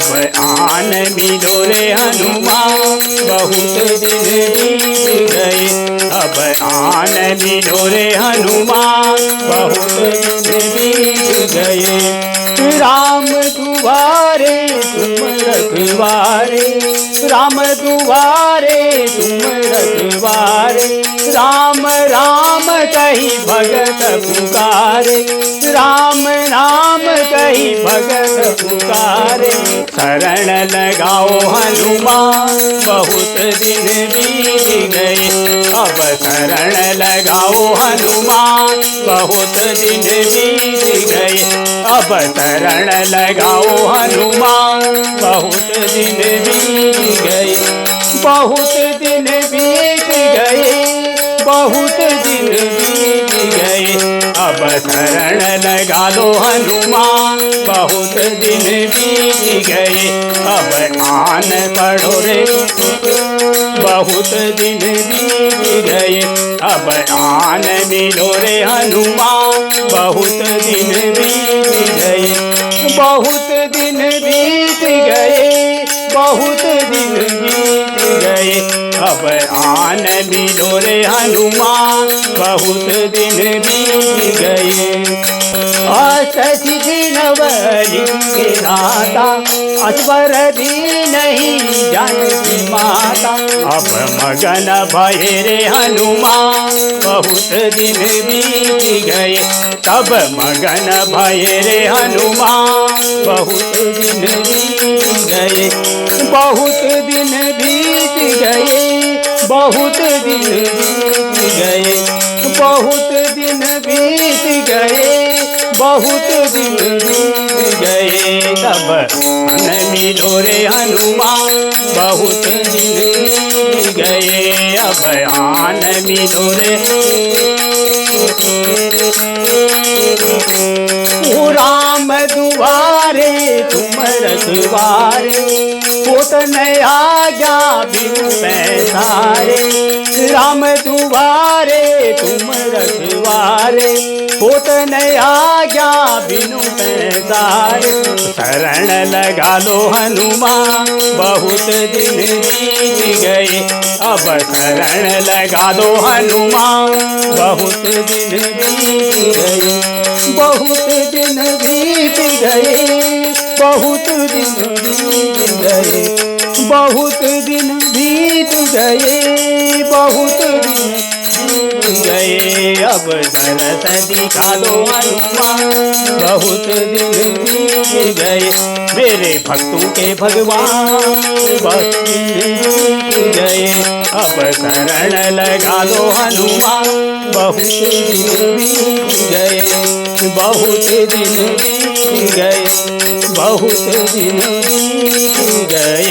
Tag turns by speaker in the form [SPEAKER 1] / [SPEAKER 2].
[SPEAKER 1] अब आन मिलो रे हनुमान, बहुत दिन बीत गए। अब आन मिलो रे हनुमान, बहुत दिन बीत गए। राम दुआरे तुम रखवारे, राम दुआरे तुम रखवारे। राम राम कही भगत पुकारे, राम नाम कही भगत पुकारे। शरण लगाओ हनुमान, बहुत दिन बीत गए। अब शरण लगाओ हनुमान, बहुत दिन बीत गए। अब शरण लगाओ हनुमान, बहुत दिन बीत गए। बहुत दिन बीत गए, बहुत दिन बीत गए। अब शरण लगा लो हनुमान, बहुत दिन बीत गए। अब आन पढ़ो रे, बहुत दिन बीत गए। अब आन मिलो रे हनुमान, बहुत दिन बीत गए। बहुत दिन बीत गए, बहुत दिन बीत गए। अब आन मिलो रे हनुमान, बहुत दिन बीत गए। असि दिनवली के नाता, असवर भी नहीं जानती माता। अब मगन भये रे हनुमान, बहुत दिन बीत गए। तब मगन भये रे हनुमान, बहुत दिन बीत गए। बहुत दिन बीत गए, बहुत दिन बीत गए। बहुत दिन बीत गए, बहुत दिन बीत गए। तब अन मिलो रे हनुमान, बहुत दिन बीत गए। अब आन मिलो रे राम दुआरे तुम रखवारे। होत न आज्ञा बिनु पैसारे, राम दुआरे तुम रखवारे। होत न आज्ञा बिनु पैसारे। शरण लगा लो हनुमान, बहुत दिन बीत गए। अब शरण लगा लो हनुमान, बहुत दिन बीत गए। बहुत दिन बीत गए, बहुत दिन बीत गए। बहुत दिन बीत गए, बहुत दिन बीत गए। अब दरस दिखा दो हनुमान, बहुत दिन बीत गए। मेरे भक्तों के भगवान, बहुत दिन बीत गए। अब शरण लगा लो हनुमान, बहुत दिन बीत गए। बहुत दिन बीत गए, बहुत दिन बीत गए।